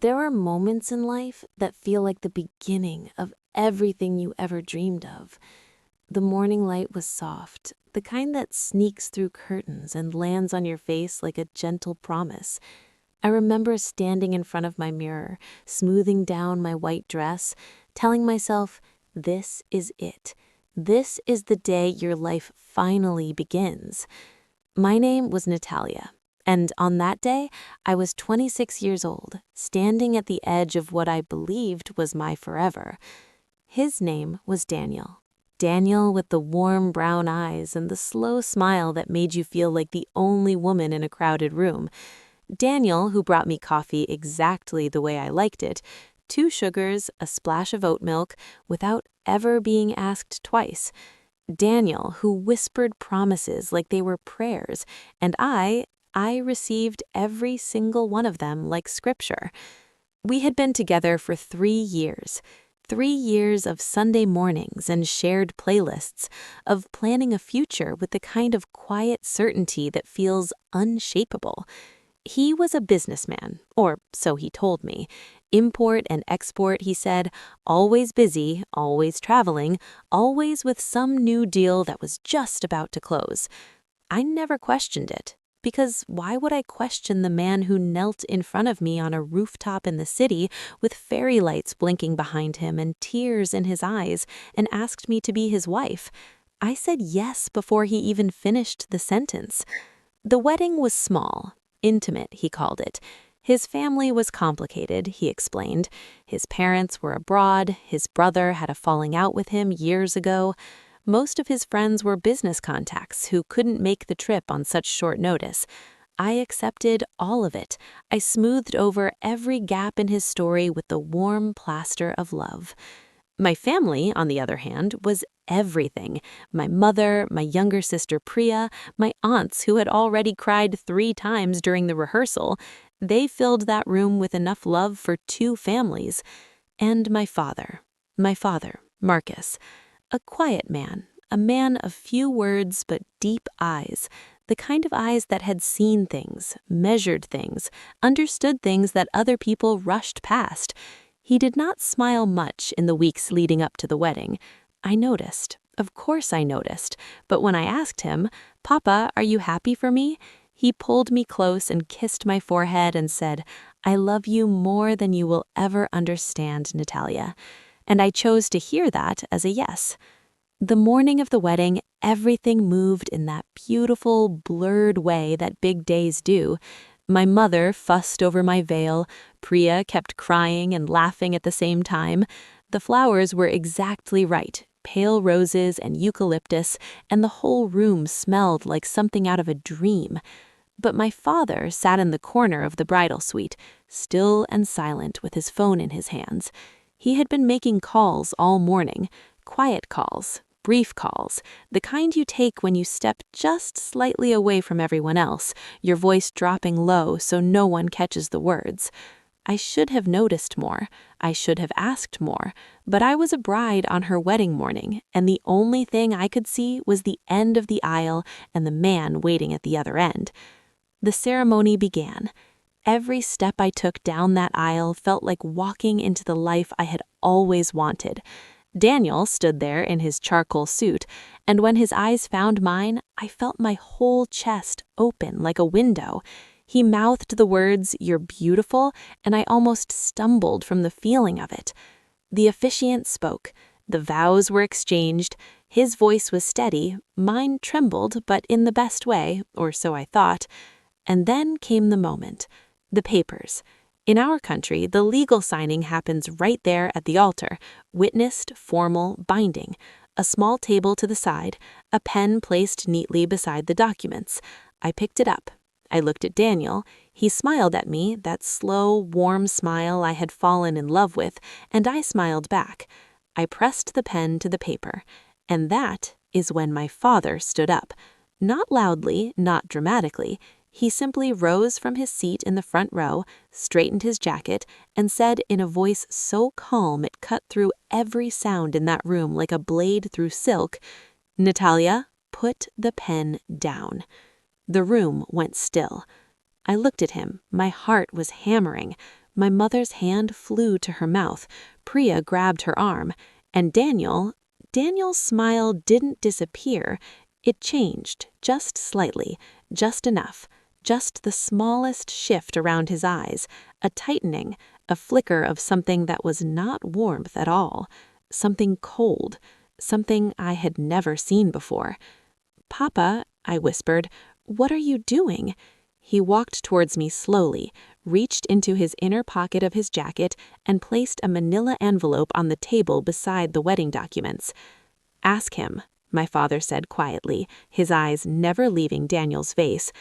There are moments in life that feel like the beginning of everything you ever dreamed of. The morning light was soft, the kind that sneaks through curtains and lands on your face like a gentle promise. I remember standing in front of my mirror, smoothing down my white dress, telling myself, this is it. This is the day your life finally begins. My name was Natalia, and on that day, I was 26 years old, standing at the edge of what I believed was my forever. His name was Daniel. Daniel with the warm brown eyes and the slow smile that made you feel like the only woman in a crowded room. Daniel, who brought me coffee exactly the way I liked it, 2 sugars, a splash of oat milk, without ever being asked twice. Daniel, who whispered promises like they were prayers, and I received every single one of them like scripture. We had been together for 3 years. 3 years of Sunday mornings and shared playlists, of planning a future with the kind of quiet certainty that feels unshakable. He was a businessman, or so he told me. Import and export, he said, always busy, always traveling, always with some new deal that was just about to close. I never questioned it, because why would I question the man who knelt in front of me on a rooftop in the city with fairy lights blinking behind him and tears in his eyes and asked me to be his wife? I said yes before he even finished the sentence. The wedding was small. Intimate, he called it. His family was complicated, he explained. His parents were abroad, his brother had a falling out with him years ago. Most of his friends were business contacts who couldn't make the trip on such short notice. I accepted all of it. I smoothed over every gap in his story with the warm plaster of love. My family, on the other hand, was everything. My mother, my younger sister Priya, my aunts who had already cried 3 times during the rehearsal. They filled that room with enough love for 2 families. And my father, Marcus. A quiet man, a man of few words but deep eyes, the kind of eyes that had seen things, measured things, understood things that other people rushed past. He did not smile much in the weeks leading up to the wedding. I noticed. Of course I noticed. But when I asked him, "Papa, are you happy for me?" he pulled me close and kissed my forehead and said, "I love you more than you will ever understand, Natalia." And I chose to hear that as a yes. The morning of the wedding, everything moved in that beautiful, blurred way that big days do. My mother fussed over my veil. Priya kept crying and laughing at the same time. The flowers were exactly right, pale roses and eucalyptus, and the whole room smelled like something out of a dream. But my father sat in the corner of the bridal suite, still and silent with his phone in his hands. He had been making calls all morning, quiet calls, brief calls, the kind you take when you step just slightly away from everyone else, your voice dropping low so no one catches the words. I should have noticed more. I should have asked more. But I was a bride on her wedding morning, and the only thing I could see was the end of the aisle and the man waiting at the other end. The ceremony began. Every step I took down that aisle felt like walking into the life I had always wanted. Daniel stood there in his charcoal suit, and when his eyes found mine, I felt my whole chest open like a window. He mouthed the words, "You're beautiful," and I almost stumbled from the feeling of it. The officiant spoke. The vows were exchanged. His voice was steady. Mine trembled, but in the best way, or so I thought. And then came the moment. The papers. In our country, the legal signing happens right there at the altar, witnessed, formal, binding. A small table to the side, a pen placed neatly beside the documents. I picked it up. I looked at Daniel. He smiled at me, that slow, warm smile I had fallen in love with, and I smiled back. I pressed the pen to the paper, and that is when my father stood up. Not loudly, not dramatically. He simply rose from his seat in the front row, straightened his jacket, and said in a voice so calm it cut through every sound in that room like a blade through silk, "Natalia, put the pen down." The room went still. I looked at him. My heart was hammering. My mother's hand flew to her mouth. Priya grabbed her arm. And Daniel's smile didn't disappear. It changed, just slightly, just enough, just the smallest shift around his eyes, a tightening, a flicker of something that was not warmth at all, something cold, something I had never seen before. "Papa," I whispered, "what are you doing?" He walked towards me slowly, reached into his inner pocket of his jacket, and placed a manila envelope on the table beside the wedding documents. "Ask him," my father said quietly, his eyes never leaving Daniel's face.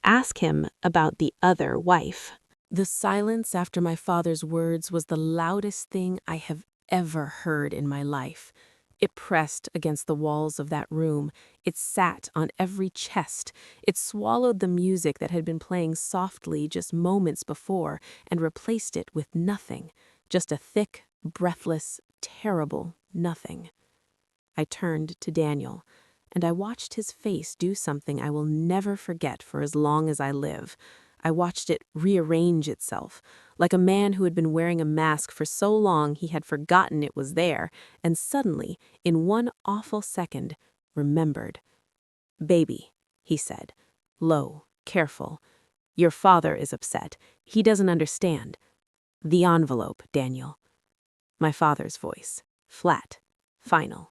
"Ask him about the other wife." The silence after my father's words was the loudest thing I have ever heard in my life. It pressed against the walls of that room. It sat on every chest. It swallowed the music that had been playing softly just moments before and replaced it with nothing, just a thick, breathless, terrible nothing. I turned to Daniel, and I watched his face do something I will never forget for as long as I live. I watched it rearrange itself, like a man who had been wearing a mask for so long he had forgotten it was there, and suddenly, in one awful second, remembered. "Baby," he said, low, careful. "Your father is upset. He doesn't understand. The envelope, Daniel." My father's voice, flat, final.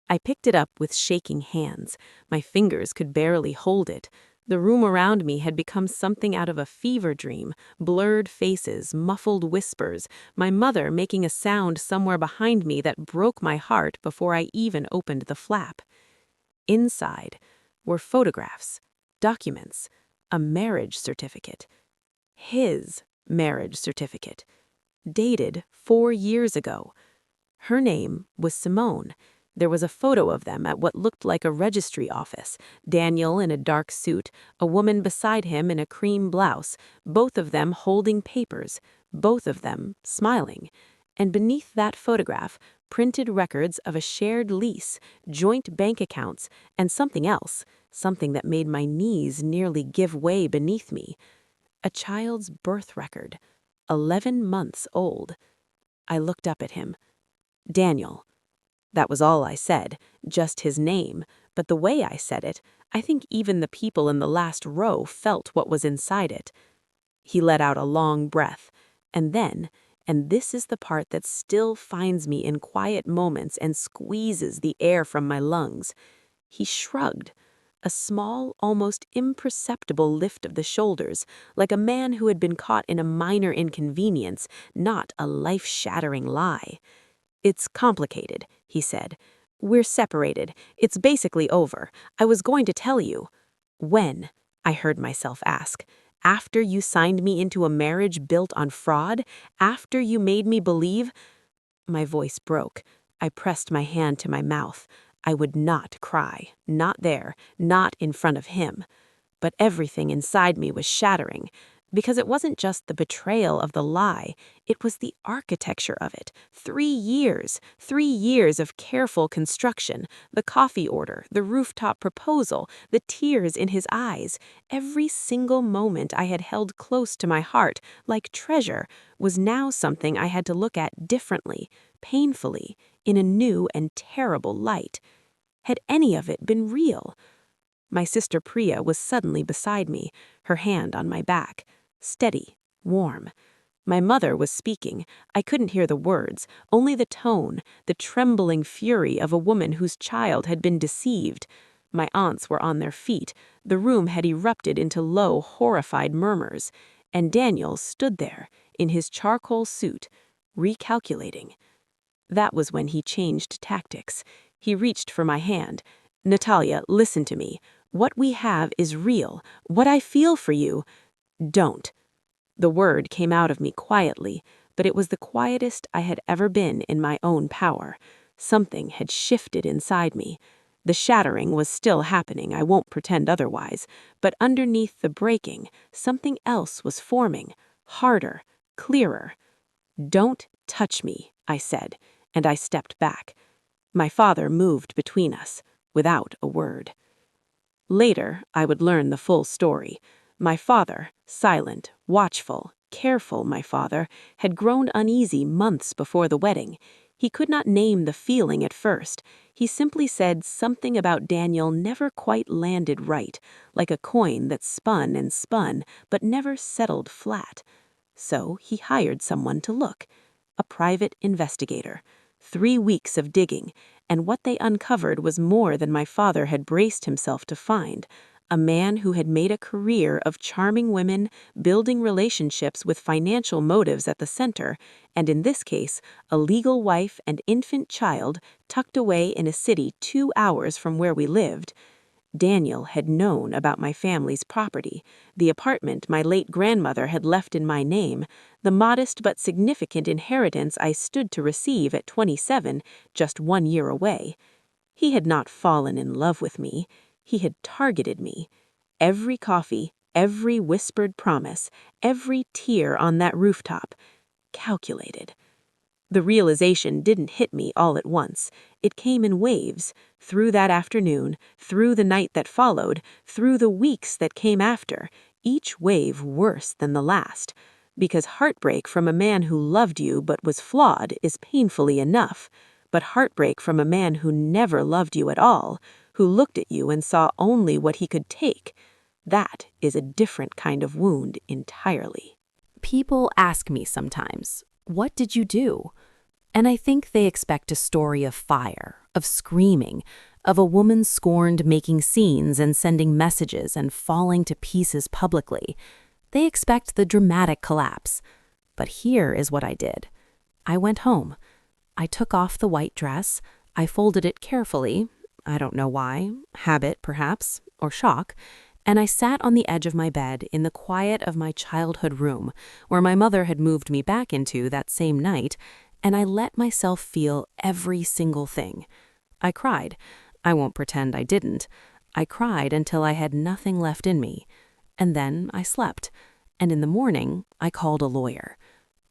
I picked it up with shaking hands. My fingers could barely hold it. The room around me had become something out of a fever dream, blurred faces, muffled whispers, my mother making a sound somewhere behind me that broke my heart before I even opened the flap. Inside were photographs, documents, a marriage certificate. His marriage certificate, dated 4 years ago. Her name was Simone. There was a photo of them at what looked like a registry office, Daniel in a dark suit, a woman beside him in a cream blouse, both of them holding papers, both of them smiling. And beneath that photograph, printed records of a shared lease, joint bank accounts, and something else, something that made my knees nearly give way beneath me. A child's birth record, 11 months old. I looked up at him. "Daniel." That was all I said, just his name, but the way I said it, I think even the people in the last row felt what was inside it. He let out a long breath, and then, and this is the part that still finds me in quiet moments and squeezes the air from my lungs, he shrugged, a small, almost imperceptible lift of the shoulders, like a man who had been caught in a minor inconvenience, not a life-shattering lie. "It's complicated," he said. "We're separated. It's basically over. I was going to tell you." "When?" I heard myself ask. "After you signed me into a marriage built on fraud? After you made me believe—" My voice broke. I pressed my hand to my mouth. I would not cry. Not there. Not in front of him. But everything inside me was shattering. Because it wasn't just the betrayal of the lie, it was the architecture of it. 3 years, 3 years of careful construction, the coffee order, the rooftop proposal, the tears in his eyes. Every single moment I had held close to my heart, like treasure, was now something I had to look at differently, painfully, in a new and terrible light. Had any of it been real? My sister Priya was suddenly beside me, her hand on my back. Steady, warm. My mother was speaking. I couldn't hear the words, only the tone, the trembling fury of a woman whose child had been deceived. My aunts were on their feet. The room had erupted into low, horrified murmurs. And Daniel stood there, in his charcoal suit, recalculating. That was when he changed tactics. He reached for my hand. "Natalia, listen to me. What we have is real. What I feel for you—" "Don't." The word came out of me quietly, but it was the quietest I had ever been in my own power. Something had shifted inside me. The shattering was still happening, I won't pretend otherwise, but underneath the breaking, something else was forming, harder, clearer. "Don't touch me," I said, and I stepped back. My father moved between us, without a word. Later, I would learn the full story. My father, silent, watchful, careful, my father, had grown uneasy months before the wedding. He could not name the feeling at first. He simply said something about Daniel never quite landed right, like a coin that spun but never settled flat. So he hired someone to look, a private investigator. 3 weeks of digging, and what they uncovered was more than my father had braced himself to find. A man who had made a career of charming women, building relationships with financial motives at the center, and in this case, a legal wife and infant child tucked away in a city 2 hours from where we lived. Daniel had known about my family's property, the apartment my late grandmother had left in my name, the modest but significant inheritance I stood to receive at 27, just 1 year away. He had not fallen in love with me. He had targeted me. Every coffee, every whispered promise, every tear on that rooftop. Calculated. The realization didn't hit me all at once. It came in waves, through that afternoon, through the night that followed, through the weeks that came after, each wave worse than the last. Because heartbreak from a man who loved you but was flawed is painfully enough. But heartbreak from a man who never loved you at all, who looked at you and saw only what he could take, that is a different kind of wound entirely. People ask me sometimes, "What did you do?" And I think they expect a story of fire, of screaming, of a woman scorned making scenes and sending messages and falling to pieces publicly. They expect the dramatic collapse. But here is what I did. I went home. I took off the white dress. I folded it carefully. I don't know why, habit perhaps, or shock. And I sat on the edge of my bed in the quiet of my childhood room, where my mother had moved me back into that same night, and I let myself feel every single thing. I cried. I won't pretend I didn't. I cried until I had nothing left in me. And then I slept. And in the morning, I called a lawyer.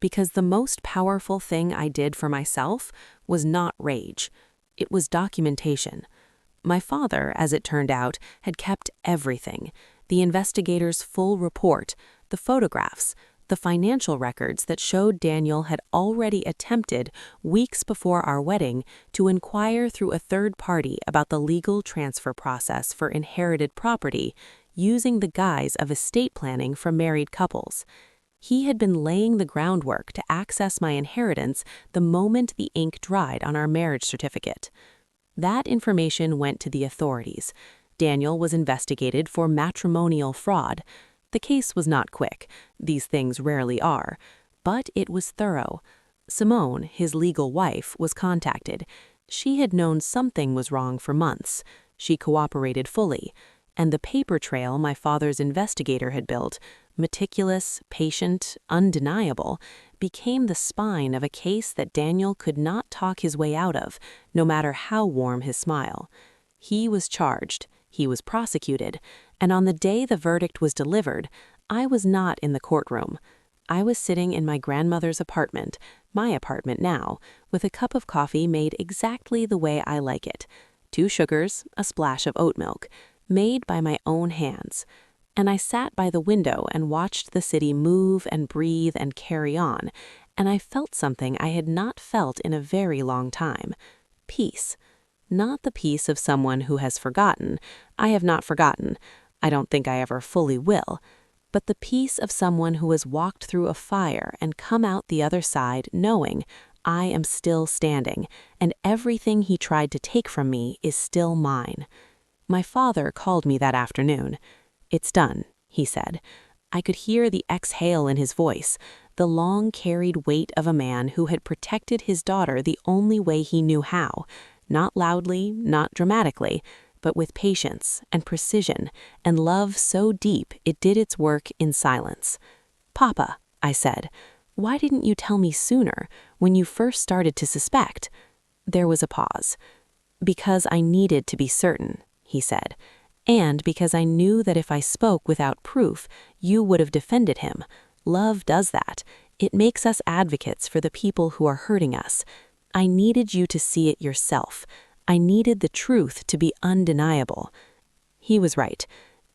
Because the most powerful thing I did for myself was not rage. It was documentation. My father, as it turned out, had kept everything: the investigator's full report, the photographs, the financial records that showed Daniel had already attempted, weeks before our wedding, to inquire through a third party about the legal transfer process for inherited property, using the guise of estate planning for married couples. He had been laying the groundwork to access my inheritance the moment the ink dried on our marriage certificate. That information went to the authorities. Daniel was investigated for matrimonial fraud. The case was not quick. These things rarely are. But it was thorough. Simone, his legal wife, was contacted. She had known something was wrong for months. She cooperated fully. And the paper trail my father's investigator had built, meticulous, patient, undeniable, became the spine of a case that Daniel could not talk his way out of, no matter how warm his smile. He was charged, he was prosecuted, and on the day the verdict was delivered, I was not in the courtroom. I was sitting in my grandmother's apartment, my apartment now, with a cup of coffee made exactly the way I like it. 2 sugars, a splash of oat milk, made by my own hands. And I sat by the window and watched the city move and breathe and carry on, and I felt something I had not felt in a very long time. Peace. Not the peace of someone who has forgotten. I have not forgotten. I don't think I ever fully will. But the peace of someone who has walked through a fire and come out the other side knowing I am still standing, and everything he tried to take from me is still mine. My father called me that afternoon. "It's done," he said. I could hear the exhale in his voice, the long-carried weight of a man who had protected his daughter the only way he knew how, not loudly, not dramatically, but with patience and precision and love so deep it did its work in silence. "Papa," I said, "why didn't you tell me sooner, when you first started to suspect?" There was a pause. "Because I needed to be certain," he said, "and because I knew that if I spoke without proof, you would have defended him. Love does that. It makes us advocates for the people who are hurting us. I needed you to see it yourself. I needed the truth to be undeniable." He was right.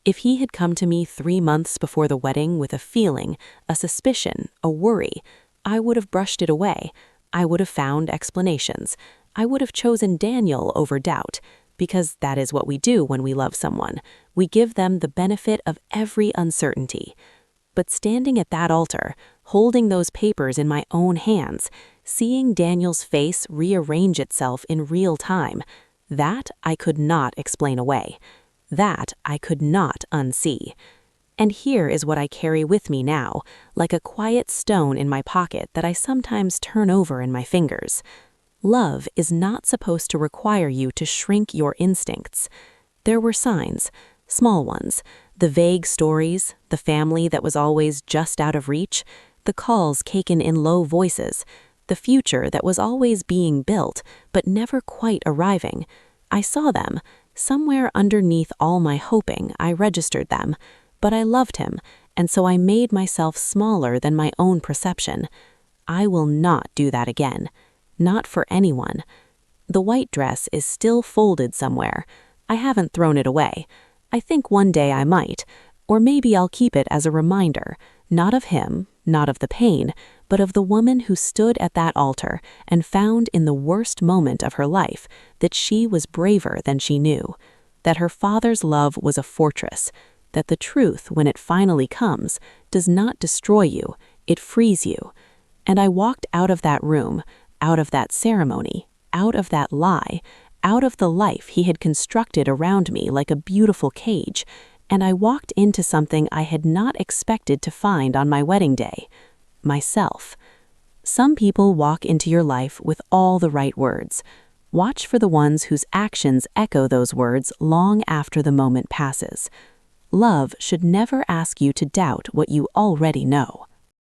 If he had come to me 3 months before the wedding with a feeling, a suspicion, a worry, I would have brushed it away. I would have found explanations. I would have chosen Daniel over doubt, because that is what we do when we love someone. We give them the benefit of every uncertainty. But standing at that altar, holding those papers in my own hands, seeing Daniel's face rearrange itself in real time, that I could not explain away. That I could not unsee. And here is what I carry with me now, like a quiet stone in my pocket that I sometimes turn over in my fingers. Love is not supposed to require you to shrink your instincts. There were signs, small ones, the vague stories, the family that was always just out of reach, the calls taken in low voices, the future that was always being built but never quite arriving. I saw them. Somewhere underneath all my hoping, I registered them. But I loved him, and so I made myself smaller than my own perception. I will not do that again. Not for anyone. The white dress is still folded somewhere. I haven't thrown it away. I think one day I might, or maybe I'll keep it as a reminder, not of him, not of the pain, but of the woman who stood at that altar and found in the worst moment of her life that she was braver than she knew, that her father's love was a fortress, that the truth, when it finally comes, does not destroy you, it frees you. And I walked out of that room, out of that ceremony, out of that lie, out of the life he had constructed around me like a beautiful cage, and I walked into something I had not expected to find on my wedding day. Myself. Some people walk into your life with all the right words. Watch for the ones whose actions echo those words long after the moment passes. Love should never ask you to doubt what you already know.